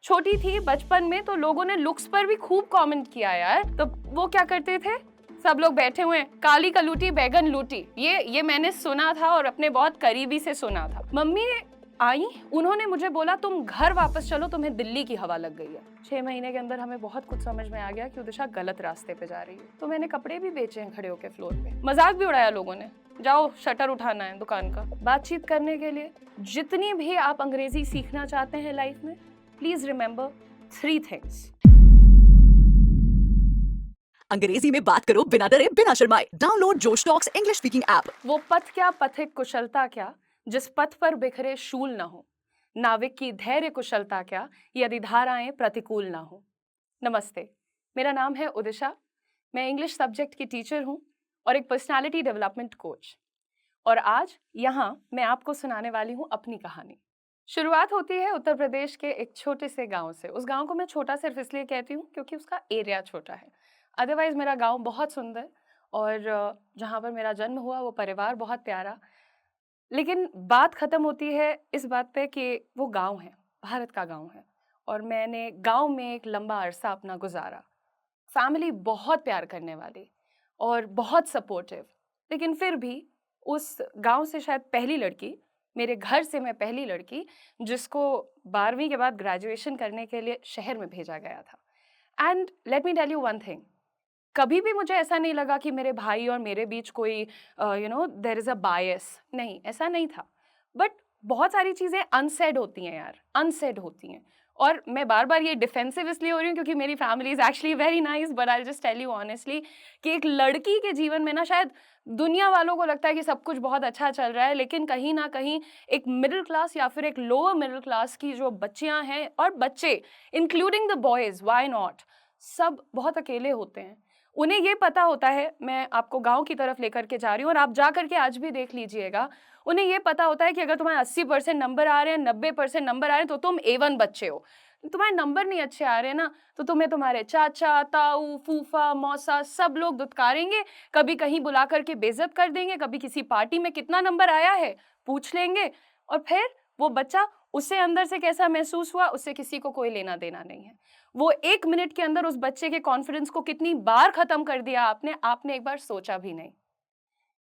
छोटी थी बचपन में तो लोगों ने लुक्स पर भी खूब कमेंट किया यार। तो वो क्या करते थे, सब लोग बैठे हुए हैं, काली कलूटी बैगन लूटी, ये मैंने सुना था और अपने बहुत करीबी से सुना था। मम्मी आई, उन्होंने मुझे बोला तुम घर वापस चलो, तुम्हें दिल्ली की हवा लग गई है। 6 महीने के अंदर हमें बहुत कुछ समझ में आ गया कि उदिशा गलत रास्ते पे जा रही है। तो मैंने कपड़े भी बेचे हैं खड़े होके फ्लोर पे, मजाक भी उड़ाया लोगों ने, जाओ शटर उठाना है दुकान का। बातचीत करने के लिए जितनी भी आप अंग्रेजी सीखना चाहते हैं लाइफ में, प्लीज रिमेंबर 3 थिंग्स। अंग्रेजी में बात करो बिना डरे बिना शर्माए। डाउनलोड जोश टॉक्स इंग्लिश स्पीकिंग ऐप। वो पथ क्या पथिक कुशलता क्या, जिस पथ पर बिखरे शूल न हो। नाविक की धैर्य कुशलता क्या, यदि धाराएं प्रतिकूल ना हो। नमस्ते, मेरा नाम है उदिशा। मैं इंग्लिश सब्जेक्ट की टीचर हूँ और एक पर्सनालिटी डेवलपमेंट कोच। और आज यहाँ मैं आपको सुनाने वाली हूँ अपनी कहानी। शुरुआत होती है उत्तर प्रदेश के एक छोटे से गांव से। उस गांव को मैं छोटा सिर्फ इसलिए कहती हूँ क्योंकि उसका एरिया छोटा है। अदरवाइज मेरा गांव बहुत सुंदर और जहाँ पर मेरा जन्म हुआ वो परिवार बहुत प्यारा। लेकिन बात खत्म होती है इस बात पे कि वो गांव है, भारत का गांव है, और मैंने गांव में एक लंबा अरसा अपना गुजारा। फैमिली बहुत प्यार करने वाली और बहुत सपोर्टिव, लेकिन फिर भी उस गांव से शायद पहली लड़की, मेरे घर से मैं पहली लड़की जिसको 12वीं के बाद ग्रेजुएशन करने के लिए शहर में भेजा गया था। And let me tell you one thing, कभी भी मुझे ऐसा नहीं लगा कि मेरे भाई और मेरे बीच कोई देयर इज अ बायस, नहीं, ऐसा नहीं था। बट बहुत सारी चीज़ें अनसेड होती हैं यार, अनसेड होती हैं। और मैं बार बार ये डिफेंसिव इसलिए हो रही हूँ क्योंकि मेरी family is actually very nice, but I just tell you honestly कि एक लड़की के जीवन में ना शायद दुनिया वालों को लगता है कि सब कुछ बहुत अच्छा चल रहा है, लेकिन कहीं ना कहीं एक मिडिल क्लास या फिर एक लोअर मिडिल क्लास की जो बच्चियां हैं और बच्चे, including the boys, why not, सब बहुत अकेले होते हैं। उन्हें ये पता होता है, मैं आपको गांव की तरफ लेकर के जा रही हूँ और आप जा करके आज भी देख लीजिएगा, उन्हें ये पता होता है कि अगर तुम्हारे 80% नंबर आ रहे हैं, 90% नंबर आ रहे हैं तो तुम A1 बच्चे हो। तुम्हारे नंबर नहीं अच्छे आ रहे हैं ना, तो तुम्हें तुम्हारे चाचा, ताऊ, फूफा, मौसा सब लोग दुत्कारेंगे, कभी कहीं बुला करके बेइज्जत कर देंगे, कभी किसी पार्टी में कितना नंबर आया है पूछ लेंगे, और फिर वो बच्चा, उसे अंदर से कैसा महसूस हुआ उससे किसी को कोई लेना देना नहीं है। वो 1 मिनट के अंदर उस बच्चे के कॉन्फिडेंस को कितनी बार खत्म कर दिया आपने एक बार सोचा भी नहीं।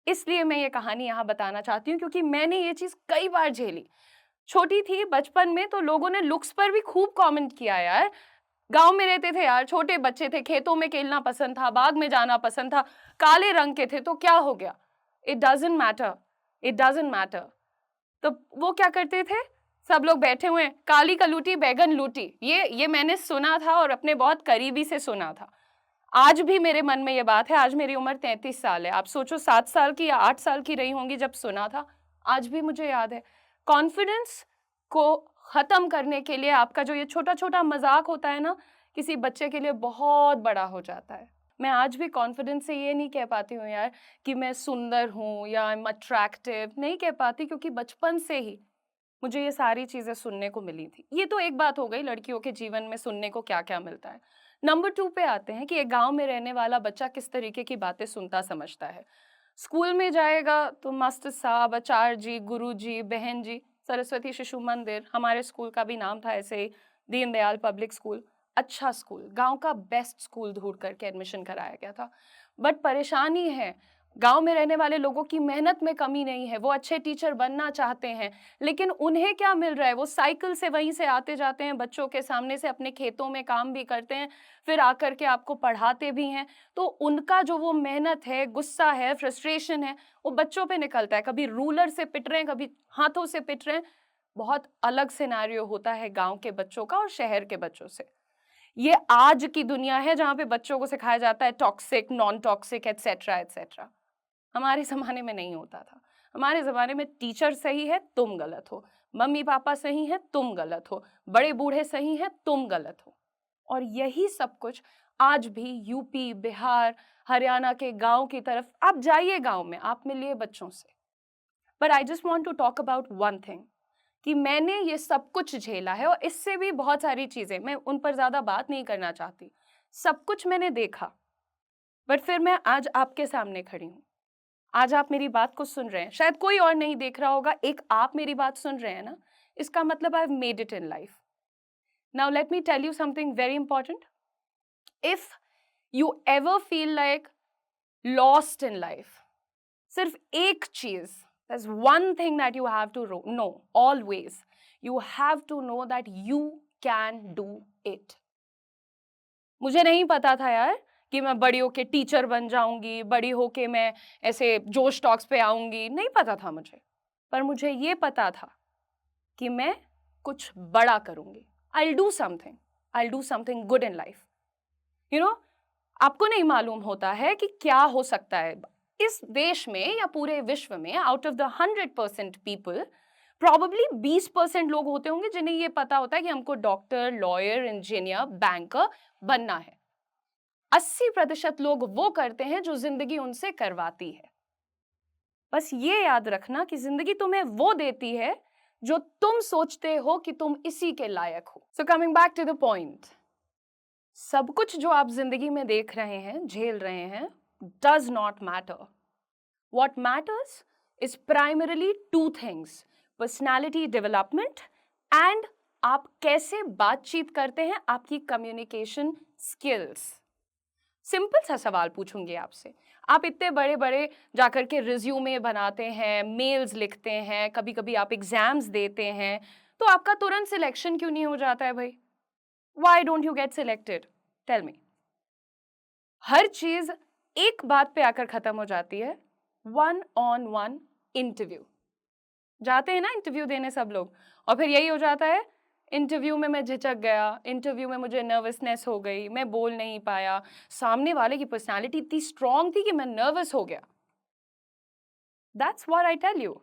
इसलिए मैं ये कहानी यहाँ बताना चाहती हूँ क्योंकि मैंने ये चीज कई बार झेली। छोटी थी बचपन में तो लोगों ने लुक्स पर भी खूब कमेंट किया यार। गांव में रहते थे यार, छोटे बच्चे थे, खेतों में खेलना पसंद था, बाग में जाना पसंद था, काले रंग के थे तो क्या हो गया, it doesn't matter, it doesn't matter. तो वो क्या करते थे, सब लोग बैठे हुए हैं, काली कलूटी बैगन लूटी, ये मैंने सुना था और अपने बहुत करीबी से सुना था। आज भी मेरे मन में ये बात है। आज मेरी उम्र 33 साल है, आप सोचो 7 साल की या 8 साल की रही होंगी जब सुना था, आज भी मुझे याद है। कॉन्फिडेंस को खत्म करने के लिए आपका जो ये छोटा छोटा मजाक होता है ना, किसी बच्चे के लिए बहुत बड़ा हो जाता है। मैं आज भी कॉन्फिडेंस से ये नहीं कह पाती हूँ यार कि मैं सुंदर हूँ या आई एम अट्रैक्टिव, नहीं कह पाती, क्योंकि बचपन से ही मुझे ये सारी चीजें सुनने को मिली थी। ये तो एक बात हो गई लड़कियों के जीवन में सुनने को क्या क्या मिलता है। नंबर 2 पे आते हैं कि एक गांव में रहने वाला बच्चा किस तरीके की बातें सुनता समझता है। स्कूल में जाएगा तो मास्टर साहब, आचार्य जी, गुरु जी, बहन जी, सरस्वती शिशु मंदिर, हमारे स्कूल का भी नाम था ऐसे ही, दीनदयाल पब्लिक स्कूल, अच्छा स्कूल, गांव का बेस्ट स्कूल ढूंढ करके एडमिशन कराया गया था। बट परेशानी है, गांव में रहने वाले लोगों की मेहनत में कमी नहीं है, वो अच्छे टीचर बनना चाहते हैं, लेकिन उन्हें क्या मिल रहा है, वो साइकिल से वहीं से आते जाते हैं, बच्चों के सामने से अपने खेतों में काम भी करते हैं, फिर आकर के आपको पढ़ाते भी हैं। तो उनका जो वो मेहनत है, गुस्सा है, फ्रस्ट्रेशन है, वो बच्चों पे निकलता है। कभी रूलर से पिट रहे हैं, कभी हाथों से पिट रहे हैं। बहुत अलग सिनेरियो होता है गांव के बच्चों का और शहर के बच्चों से। ये आज की दुनिया है जहां पे बच्चों को सिखाया जाता है toxic, non toxic, etcetera etcetera. हमारे ज़माने में नहीं होता था। हमारे ज़माने में टीचर सही है, तुम गलत हो, मम्मी पापा सही हैं, तुम गलत हो, बड़े बूढ़े सही हैं, तुम गलत हो। और यही सब कुछ आज भी यूपी, बिहार, हरियाणा के गांव की तरफ आप जाइए, गांव में आप मिलिए बच्चों से। But I just want to talk about one thing कि मैंने ये सब कुछ झेला है और इससे भी बहुत सारी चीज़ें, मैं उन पर ज़्यादा बात नहीं करना चाहती। सब कुछ मैंने देखा, बट फिर मैं आज आपके सामने खड़ी हूँ। आज आप मेरी बात को सुन रहे हैं, शायद कोई और नहीं देख रहा होगा, एक आप मेरी बात सुन रहे हैं ना, इसका मतलब I have made it in life. Now let me tell you something very important. If you ever feel like lost in life, सिर्फ एक चीज, there's one thing that you have to know always. You have to know that you can do it. मुझे नहीं पता था यार कि मैं बड़ी होके टीचर बन जाऊंगी, बड़ी होके मैं ऐसे जोश टॉक्स पे आऊंगी, नहीं पता था मुझे। पर मुझे ये पता था कि मैं कुछ बड़ा करूंगी। I'll do something. I'll do something good in life. You know, आपको नहीं मालूम होता है कि क्या हो सकता है इस देश में या पूरे विश्व में। Out of the 100% people probably 20% लोग होते होंगे जिन्हें ये पता होता है कि हमको डॉक्टर, लॉयर, इंजीनियर, बैंकर बनना है। 80% लोग वो करते हैं जो जिंदगी उनसे करवाती है। बस ये याद रखना कि जिंदगी तुम्हें वो देती है जो तुम सोचते हो कि तुम इसी के लायक हो। So coming back to the point, सब कुछ जो आप जिंदगी में देख रहे हैं, झेल रहे हैं, does not matter. What matters is primarily two things: personality development and आप कैसे बातचीत करते हैं, आपकी communication skills. सिंपल सा सवाल पूछूंगी आपसे। आप इतने बड़े बड़े जाकर के रिज्यूमे बनाते हैं, मेल्स लिखते हैं, कभी कभी आप एग्जाम्स देते हैं, तो आपका तुरंत सिलेक्शन क्यों नहीं हो जाता है भाई? Why don't you get selected? Tell me. हर चीज एक बात पे आकर खत्म हो जाती है, 1-on-1 इंटरव्यू। जाते हैं ना इंटरव्यू देने सब लोग, और फिर यही हो जाता है, इंटरव्यू में मैं झिझक गया, इंटरव्यू में मुझे नर्वसनेस हो गई, मैं बोल नहीं पाया, सामने वाले की पर्सनालिटी इतनी स्ट्रांग थी कि मैं नर्वस हो गया। That's what I tell you.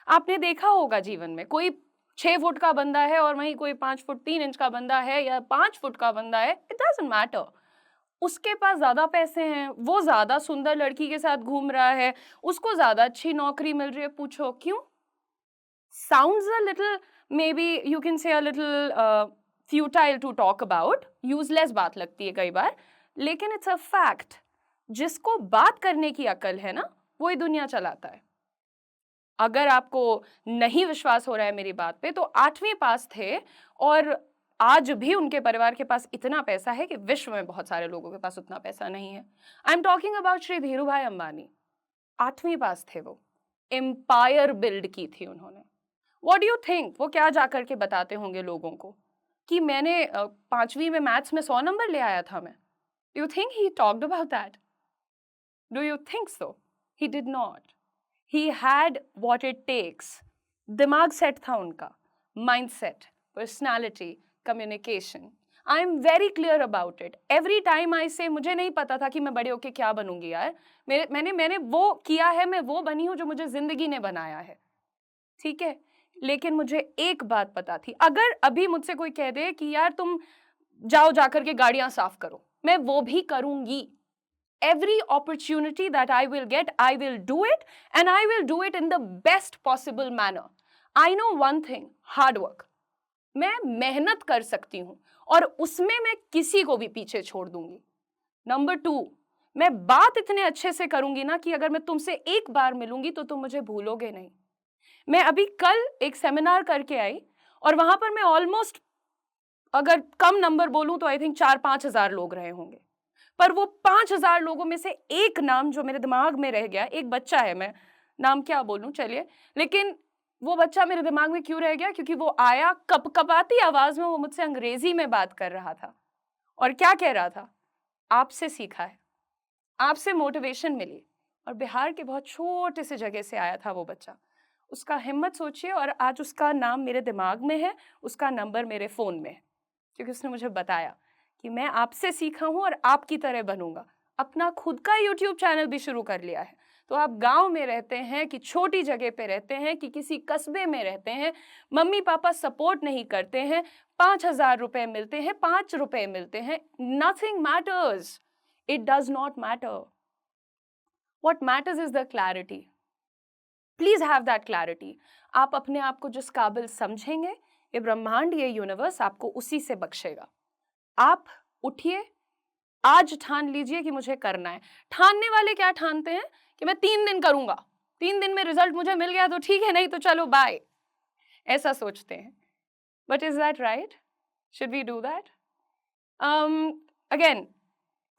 आपने देखा होगा जीवन में, कोई 6 फुट का बंदा है और वहीं कोई 5 फुट 3 इंच का बंदा है या 5 फुट का बंदा है, इट डजंट मैटर। उसके पास ज्यादा पैसे हैं, वो ज्यादा सुंदर लड़की के साथ घूम रहा है, उसको ज्यादा अच्छी नौकरी मिल रही है। पूछो क्यों? Sounds a little, maybe you can say a little futile to talk about, useless बात लगती है कई बार, लेकिन it's a fact. जिसको बात करने की अकल है ना, वही दुनिया चलाता है। अगर आपको नहीं विश्वास हो रहा है मेरी बात पे, तो 8वीं पास थे और आज भी उनके परिवार के पास इतना पैसा है कि विश्व में बहुत सारे लोगों के पास उतना पैसा नहीं है। I am talking about Shri Dhirubhai Ambani. 8वीं पास थे वो, एम्पायर बिल्ड की थी उन्होंने। व्हाट डू यू थिंक वो क्या जाकर के बताते होंगे लोगों को कि मैंने 5वीं में मैथ्स में 100 नंबर ले आया था मैं? Do you think he talked about that? Do you think so? He did not. He had what it takes. दिमाग सेट था उनका, mind set, personality, communication. I am very clear about it. Every time I say मुझे नहीं पता था कि मैं बड़े होके क्या बनूंगी यार। मैंने वो किया है, मैं वो बनी हूं जो मुझे जिंदगी ने बनाया है, ठीक है? लेकिन मुझे एक बात पता थी, अगर अभी मुझसे कोई कह दे कि यार तुम जाओ जाकर के गाड़ियां साफ करो, मैं वो भी करूंगी। Every opportunity that I will get, I will do it, and I will do it in the best possible manner. I know one thing, hard work. मैं मेहनत कर सकती हूं और उसमें मैं किसी को भी पीछे छोड़ दूंगी। नंबर 2, मैं बात इतने अच्छे से करूंगी ना कि अगर मैं तुमसे एक बार मिलूंगी तो तुम मुझे भूलोगे नहीं। मैं अभी कल एक सेमिनार करके आई और वहां पर मैं ऑलमोस्ट, अगर कम नंबर बोलूं तो आई थिंक 4-5 हजार लोग रहे होंगे, पर वो 5,000 लोगों में से एक नाम जो मेरे दिमाग में रह गया, एक बच्चा है, मैं नाम क्या बोलूं चलिए, लेकिन वो बच्चा मेरे दिमाग में क्यों रह गया? क्योंकि वो आया, कपकपाती आवाज में वो मुझसे अंग्रेजी में बात कर रहा था और क्या कह रहा था? आपसे सीखा है, आपसे मोटिवेशन मिली। और बिहार के बहुत छोटे से जगह से आया था वो बच्चा। उसका हिम्मत सोचिए, और आज उसका नाम मेरे दिमाग में है, उसका नंबर मेरे फोन में है, क्योंकि उसने मुझे बताया कि मैं आपसे सीखा हूं और आपकी तरह बनूंगा। अपना खुद का YouTube चैनल भी शुरू कर लिया है। तो आप गांव में रहते हैं कि छोटी जगह पे रहते हैं कि किसी कस्बे में रहते हैं, मम्मी पापा सपोर्ट नहीं करते हैं, 5,000 रुपए मिलते हैं, 5 रुपए मिलते हैं, nothing matters. It does not matter. What matters is the clarity. Please have that clarity. आप अपने आप को जिस काबिल समझेंगे, ये ब्रह्मांड, ये यूनिवर्स आपको उसी से बख्शेगा। आप उठिए, आज ठान लीजिए कि मुझे करना है। ठानने वाले क्या ठानते हैं कि मैं 3 दिन करूंगा, 3 दिन में रिजल्ट मुझे मिल गया तो ठीक है, नहीं तो चलो बाय, ऐसा सोचते हैं। But is that right? Should we do that? Again,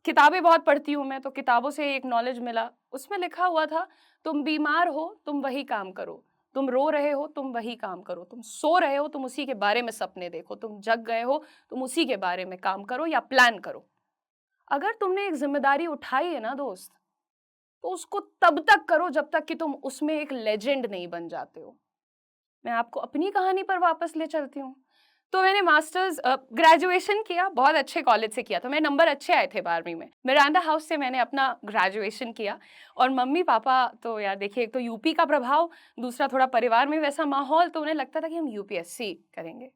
किताबें बहुत पढ़ती हूँ मैं, तो किताबों से एक नॉलेज मिला। उसमें लिखा हुआ था, तुम बीमार हो तुम वही काम करो, तुम रो रहे हो तुम वही काम करो, तुम सो रहे हो तुम उसी के बारे में सपने देखो, तुम जग गए हो तुम उसी के बारे में काम करो या प्लान करो। अगर तुमने एक जिम्मेदारी उठाई है ना दोस्त, तो उसको तब तक करो जब तक कि तुम उसमें एक लेजेंड नहीं बन जाते हो। मैं आपको अपनी कहानी पर वापस ले चलती हूँ। तो मैंने मास्टर्स ग्रेजुएशन किया, बहुत अच्छे कॉलेज से किया था, मेरे नंबर अच्छे आए थे 12वीं में। मिरांडा हाउस से मैंने अपना ग्रेजुएशन किया। और मम्मी पापा तो यार देखिए, एक तो यूपी का प्रभाव, दूसरा थोड़ा परिवार में वैसा माहौल, तो उन्हें लगता था कि हम यूपीएससी करेंगे।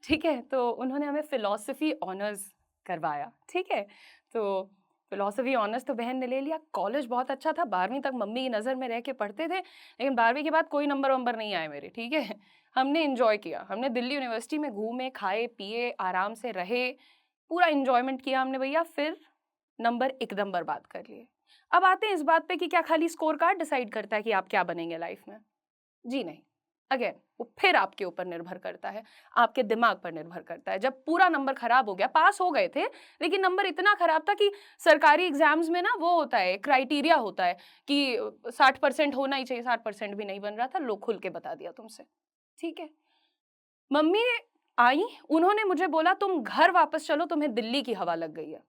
ठीक है, तो उन्होंने हमें फिलॉसफी ऑनर्स करवाया। ठीक है, तो फिलॉसफी ऑनर्स तो बहन ने ले लिया। कॉलेज बहुत अच्छा था, 12वीं तक मम्मी की नज़र में रह के पढ़ते थे, लेकिन 12वीं के बाद कोई नंबर वंबर नहीं आए मेरे। ठीक है, हमने इंजॉय किया, हमने दिल्ली यूनिवर्सिटी में घूमे खाए पिए आराम से रहे, पूरा इंजॉयमेंट किया हमने भैया। फिर नंबर एकदम बर्बाद कर लिए। अब आते हैं इस बात पे कि क्या खाली स्कोर कार्ड डिसाइड करता है कि आप क्या बनेंगे लाइफ में? जी नहीं। अगेन वो फिर आपके ऊपर निर्भर करता है, आपके दिमाग पर निर्भर करता है। जब पूरा नंबर खराब हो गया, पास हो गए थे लेकिन नंबर इतना खराब था कि सरकारी एग्जाम्स में ना वो होता है, क्राइटेरिया होता है कि 60% होना ही चाहिए, 60% भी नहीं बन रहा था, लो खुल के बता दिया तुमसे। ठीक है, मम्मी आई, उन्होंने मुझे बोला तुम घर वापस चलो, तुम्हें दिल्ली की हवा लग गई है।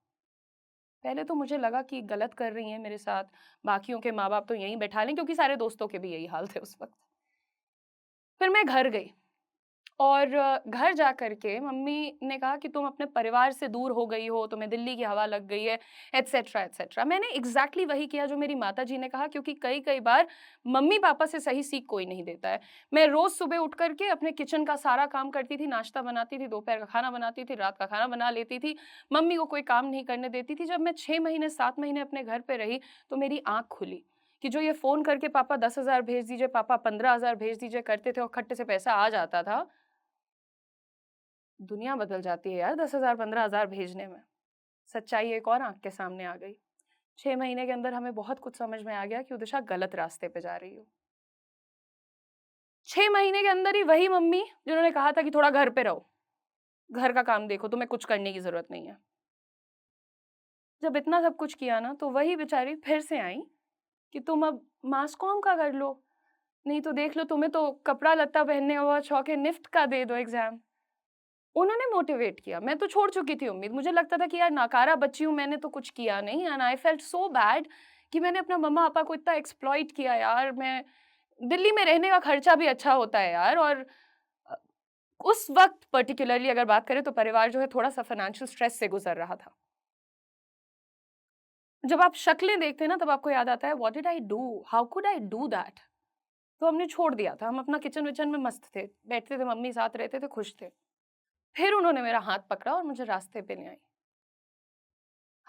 पहले तो मुझे लगा कि गलत कर रही हैं मेरे साथ, बाकियों के माँ बाप तो यहीं बैठा लें, क्योंकि सारे दोस्तों के भी यही हाल थे उस वक्त। फिर मैं घर गई और घर जा कर के मम्मी ने कहा कि तुम अपने परिवार से दूर हो गई हो, तुम्हें दिल्ली की हवा लग गई है, एटसेट्रा एटसेट्रा। मैंने एग्जैक्टली वही किया जो मेरी माता जी ने कहा, क्योंकि कई कई बार मम्मी पापा से सही सीख कोई नहीं देता है। मैं रोज सुबह उठ करके अपने किचन का सारा काम करती थी, नाश्ता बनाती थी, दोपहर का खाना बनाती थी, रात का खाना बना लेती थी, मम्मी को कोई काम नहीं करने देती थी। जब मैं 6 महीने 7 महीने अपने घर पे रही तो मेरी आंख खुली कि जो ये फोन करके पापा 10,000 भेज दीजिए, पापा 15,000 भेज दीजिए करते थे और खट्टे से पैसा आ जाता था, दुनिया बदल जाती है यार 10,000 15,000 भेजने में। सच्चाई एक और आंख के सामने आ गई। 6 महीने के अंदर हमें बहुत कुछ समझ में आ गया कि उदिशा गलत रास्ते पे जा रही हो। 6 महीने के अंदर ही वही मम्मी जिन्होंने कहा था कि थोड़ा घर पे रहो, घर का काम देखो, तुम्हें कुछ करने की जरूरत नहीं है, जब इतना सब कुछ किया ना, तो वही बेचारी फिर से आई कि तुम अब मास कॉम का कर लो, नहीं तो देख लो, तुम्हें तो कपड़ा लत्ता पहनने का बहुत शौक है, निफ्ट का दे दो एग्जाम। उन्होंने मोटिवेट किया। मैं तो छोड़ चुकी थी उम्मीद, मुझे लगता था कि यार नाकारा बच्ची हूँ, मैंने तो कुछ किया नहीं, and I felt so bad कि मैंने अपना मम्मा पापा को इतना एक्सप्लॉइट किया यार। मैं दिल्ली में रहने का खर्चा भी अच्छा होता है यार, और अ, उस वक्त पर्टिकुलरली अगर बात करें तो परिवार जो है थोड़ा सा फाइनेंशियल स्ट्रेस से गुजर रहा था। जब आप शक्लें देखते हैं ना, तब आपको याद आता है what did I do, how could I do that. तो हमने छोड़ दिया था, हम अपना किचन विचन में मस्त थे, बैठते थे, मम्मी साथ रहते थे, खुश थे। फिर उन्होंने मेरा हाथ पकड़ा और मुझे रास्ते पे ले आई।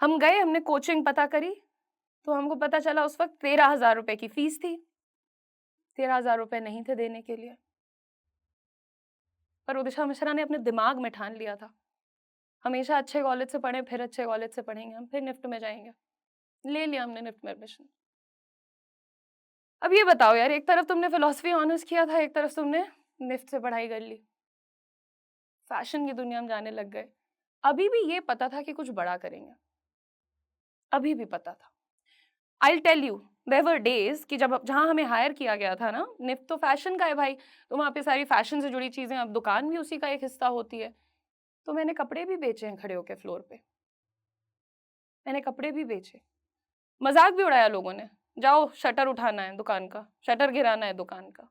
हम गए, हमने कोचिंग पता करी, तो हमको पता चला उस वक्त 13,000 रुपए की फीस थी। 13,000 रुपए नहीं थे देने के लिए, पर उदिशा मिश्रा ने अपने दिमाग में ठान लिया था, हमेशा अच्छे कॉलेज से पढ़े, फिर अच्छे कॉलेज से पढ़ेंगे हम, फिर निफ्ट में जाएंगे। ले लिया हमने निफ्ट में एडमिशन। अब ये बताओ यार, एक तरफ तुमने फिलोसफी ऑनर्स किया था, एक तरफ तुमने निफ्ट से पढ़ाई कर ली, फैशन की दुनिया में जाने लग गए। अभी भी ये पता था कि कुछ बड़ा करेंगे, अभी भी पता था। I tell you, there were days कि जब जहाँ हमें हायर किया गया था ना, निफ्ट तो फैशन का है भाई, तो वहाँ पे सारी फैशन से जुड़ी चीजें, अब दुकान भी उसी का एक हिस्सा होती है। तो मैंने कपड़े भी बेचे हैं खड़े होके फ्लोर पे, मैंने कपड़े भी बेचे, मजाक भी उड़ाया लोगों ने, जाओ शटर उठाना है दुकान का, शटर गिराना है दुकान का।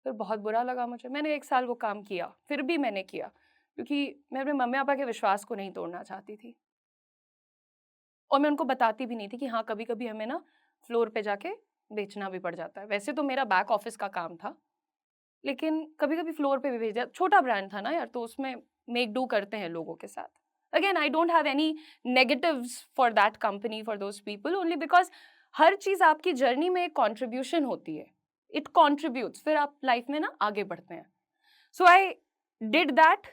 फिर बहुत बुरा लगा मुझे, मैंने 1 साल वो काम किया, फिर भी मैंने किया क्योंकि मैं अपने मम्मी पापा के विश्वास को नहीं तोड़ना चाहती थी। और मैं उनको बताती भी नहीं थी कि हाँ कभी कभी हमें ना फ्लोर पे जाके बेचना भी पड़ जाता है। वैसे तो मेरा बैक ऑफिस का काम था, लेकिन कभी कभी फ्लोर पे भी भेज दिया, छोटा ब्रांड था ना यार, तो उसमें मेक डू करते हैं लोगों के साथ। Again I don't have any negatives for that company, for those people, only because हर चीज आपकी जर्नी में एक कॉन्ट्रीब्यूशन होती है, इट कॉन्ट्रीब्यूट्स, फिर आप लाइफ में ना आगे बढ़ते हैं। So I did that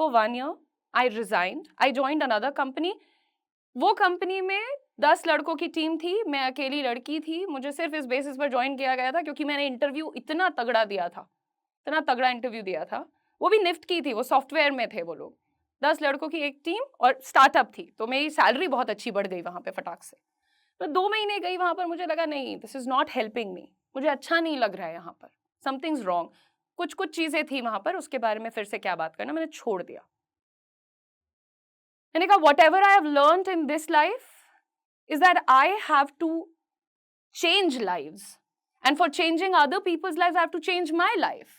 for 1 year, I resigned, I joined another company. वो कंपनी में 10 लड़कों की टीम थी, मैं अकेली लड़की थी, मुझे सिर्फ इस बेसिस पर ज्वाइन किया गया था क्योंकि मैंने इंटरव्यू इतना तगड़ा दिया था, इतना तगड़ा इंटरव्यू दिया था। वो भी निफ्ट की थी, वो सॉफ्टवेयर में थे वो लोग, 10 लड़कों की एक टीम और स्टार्टअप थी। तो मेरी सैलरी बहुत अच्छी बढ़ गई वहाँ पे फटाक से। तो 2 महीने गई वहाँ पर, मुझे लगा नहीं, this is not helping me, मुझे अच्छा नहीं लग रहा है यहाँ पर, समथिंग्स रॉन्ग। कुछ कुछ चीजें थी वहाँ पर, उसके बारे में फिर से क्या बात करना, मैंने छोड़ दिया। मैंने कहा whatever I have learned in this life is that I have to change lives, and for changing other people's lives I have to change my life.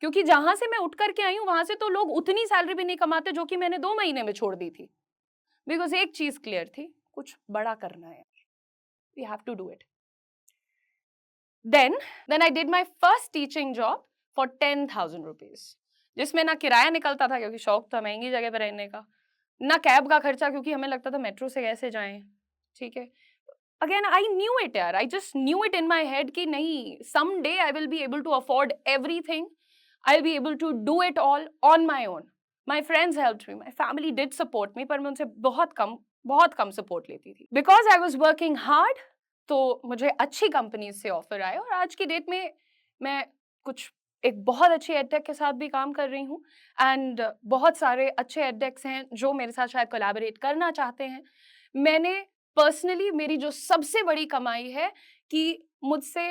क्योंकि जहां से मैं उठ करके आई हूं वहां से तो लोग उतनी सैलरी भी नहीं कमाते जो कि मैंने 2 महीने में छोड़ दी थी। बिकॉज एक चीज क्लियर थी, कुछ बड़ा करना है, we have to do it. Then I did my first teaching job for 10,000 rupees, जिसमें ना किराया निकलता था क्योंकि शौक था महंगी जगह पर रहने का, ना कैब का खर्चा क्योंकि हमें लगता था मेट्रो से कैसे जाएं, ठीक है। अगेन आई न्यू इट यार, I just knew it in my head कि नहीं, some day I will be able to afford everything, I will be able to do it all on my own. My friends helped me, my family did support me, पर मैं उनसे बहुत कम support लेती थी। Because I was working hard, तो मुझे अच्छी कंपनी से ऑफर आए, और आज की डेट में मैं एक बहुत अच्छी एडटेक के साथ भी काम कर रही हूँ, एंड बहुत सारे अच्छे एडटेक्स हैं जो मेरे साथ शायद कोलैबोरेट करना चाहते हैं। मैंने पर्सनली, मेरी जो सबसे बड़ी कमाई है कि मुझसे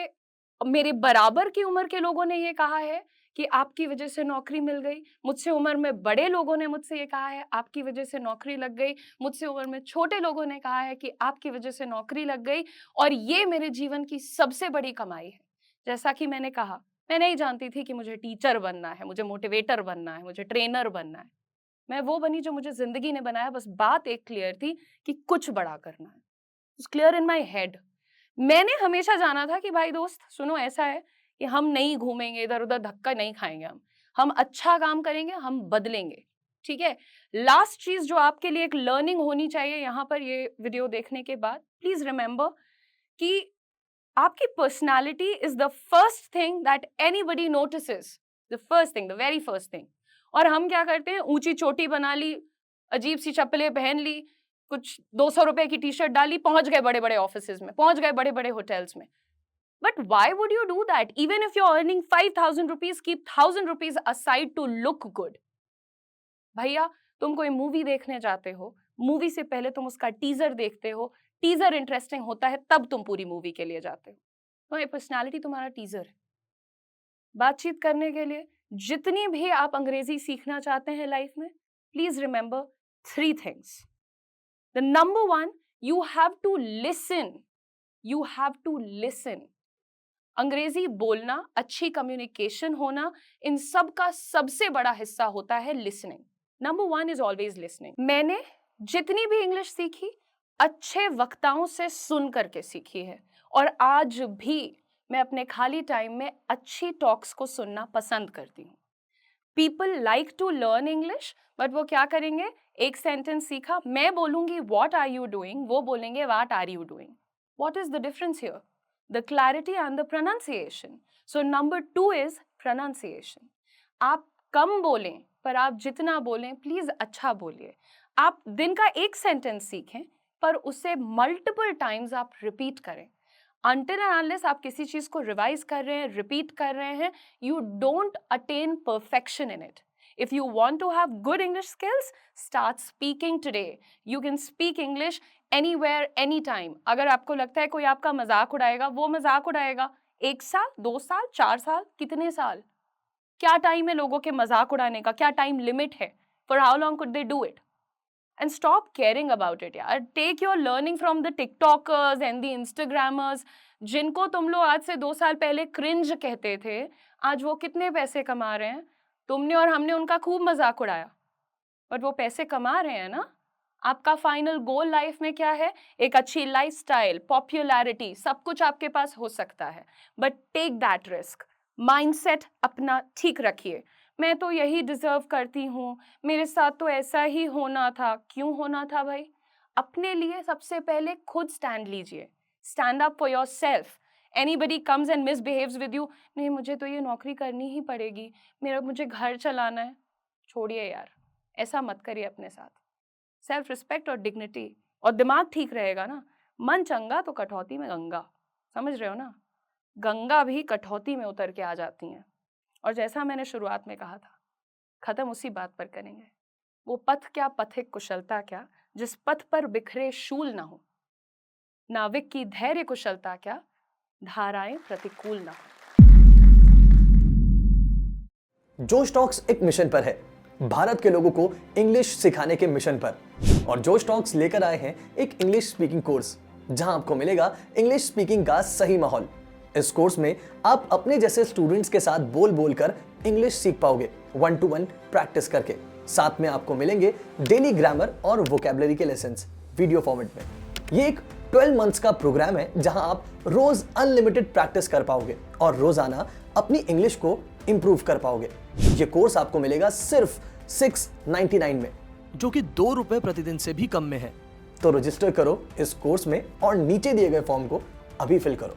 मेरे बराबर की उम्र के लोगों ने ये कहा है कि आपकी वजह से नौकरी मिल गई, मुझसे उम्र में बड़े लोगों ने मुझसे ये कहा है आपकी वजह से नौकरी लग गई, मुझसे उम्र में छोटे लोगों ने कहा है कि आपकी वजह से नौकरी लग गई, और ये मेरे जीवन की सबसे बड़ी कमाई है। जैसा कि मैंने कहा, मैं नहीं जानती थी कि मुझे टीचर बनना है, मुझे मोटिवेटर बनना है, मुझे ट्रेनर बनना है। मैं वो बनी जो मुझे जिंदगी ने बनाया, बस बात एक क्लियर थी कि कुछ बड़ा करना है, it's clear in my head. मैंने हमेशा जाना था कि भाई दोस्त सुनो, ऐसा है कि हम नहीं घूमेंगे इधर उधर, धक्का नहीं खाएंगे, हम अच्छा काम करेंगे, हम बदलेंगे, ठीक है। लास्ट चीज जो आपके लिए एक लर्निंग होनी चाहिए यहाँ पर, ये वीडियो देखने के बाद प्लीज रिमेंबर कि आपकी personality is the first thing that anybody notices, the first thing, the very first thing. और हम क्या करते हैं, ऊंची चोटी बना ली, अजीब सी चप्पलें पहन ली, कुछ 200 रुपए की टी शर्ट डाली, पहुंच गए बड़े बड़े ऑफिसेज में, पहुंच गए बड़े बड़े होटल्स में। But why would you do that? Even if you're earning 5,000 rupees, keep 1,000 rupees aside to look good. भैया, तुम कोई मूवी देखने जाते हो, मूवी से पहले तुम उसका टीजर देखते हो, टीजर इंटरेस्टिंग होता है तब तुम पूरी मूवी के लिए जाते हो। तो ये पर्सनालिटी तुम्हारा टीजर है। बातचीत करने के लिए जितनी भी आप अंग्रेजी सीखना चाहते हैं लाइफ में, please remember 3 things. The number 1, you have to listen. You have to listen. अंग्रेजी बोलना, अच्छी कम्युनिकेशन होना, इन सब का सबसे बड़ा हिस्सा होता है listening. Number 1 is always listening. मैंने जितनी भी इंग्लिश सीखी, अच्छे वक्ताओं से सुन करके सीखी है, और आज भी मैं अपने खाली टाइम में अच्छी टॉक्स को सुनना पसंद करती हूँ। People like to learn English, बट वो क्या करेंगे, एक सेंटेंस सीखा, मैं बोलूंगी व्हाट आर यू डूइंग, वो बोलेंगे what are you doing. What is the difference here? The clarity and the pronunciation. So number 2 is pronunciation. आप कम बोलें, पर आप जितना बोलें प्लीज अच्छा बोलिए। आप दिन का एक सेंटेंस सीखें, पर उसे मल्टीपल टाइम्स आप रिपीट करें। Until and unless आप किसी चीज को रिवाइज कर रहे हैं, रिपीट कर रहे हैं, you don't attain perfection in it. If you want to have good English skills, start speaking today. You can speak English anywhere, anytime. अगर आपको लगता है कोई आपका मजाक उड़ाएगा, वो मजाक उड़ाएगा। 1 साल, 2 साल, 4 साल, कितने साल? क्या टाइम है लोगों के मजाक उड़ाने का? क्या टाइम लिमिट है? For how long could they do it? And stop caring about it यार। Take your learning from the TikTokers and the Instagrammers, जिनको तुम लोग आज से 2 साल पहले क्रिंज कहते थे, आज वो कितने पैसे कमा रहे हैं। तुमने और हमने उनका खूब मजाक उड़ाया, बट वो पैसे कमा रहे हैं ना। आपका फाइनल गोल लाइफ में क्या है? एक अच्छी लाइफस्टाइल, पॉपुलैरिटी, सब कुछ आपके पास हो सकता है, but take that risk. Mindset अपना ठीक रखिए। मैं तो यही डिजर्व करती हूँ, मेरे साथ तो ऐसा ही होना था। क्यों होना था भाई? अपने लिए सबसे पहले खुद स्टैंड लीजिए। Stand up for yourself. Anybody comes and misbehaves with you, नहीं मुझे तो ये नौकरी करनी ही पड़ेगी, मुझे घर चलाना है, छोड़िए यार, ऐसा मत करिए अपने साथ। सेल्फ रिस्पेक्ट और डिग्निटी, और दिमाग ठीक रहेगा ना। मन चंगा तो कटौती में गंगा, समझ रहे हो ना? गंगा भी कटौती में उतर के आ जाती हैं। और जैसा मैंने शुरुआत में कहा था, खत्म उसी बात पर करेंगे। वो पथ क्या, पथिक कुशलता क्या, जिस पथ पर बिखरे शूल ना हो। नाविक की धैर्य कुशलता क्या, धाराएं प्रतिकूल ना हो। जोश टॉक्स एक मिशन पर है, भारत के लोगों को इंग्लिश सिखाने के मिशन पर। और जोश टॉक्स लेकर आए हैं एक इंग्लिश स्पीकिंग कोर्स, जहां आपको मिलेगा इंग्लिश स्पीकिंग का सही माहौल। इस कोर्स में आप अपने जैसे स्टूडेंट्स के साथ बोल बोल कर इंग्लिश सीख पाओगे, 1-to-1 प्रैक्टिस करके। साथ में आपको मिलेंगे डेली ग्रामर और वोकैबुलरी के लेसन्स वीडियो फॉर्मेट में। ये एक 12 मंथ्स का प्रोग्राम है, जहां आप रोज अनलिमिटेड प्रैक्टिस कर पाओगे और रोजाना अपनी इंग्लिश को इंप्रूव कर पाओगे। ये कोर्स आपको मिलेगा सिर्फ 699 में, जो कि 2 रुपए प्रतिदिन से भी कम में है। तो रजिस्टर करो इस कोर्स में और नीचे दिए गए फॉर्म को अभी फिल करो।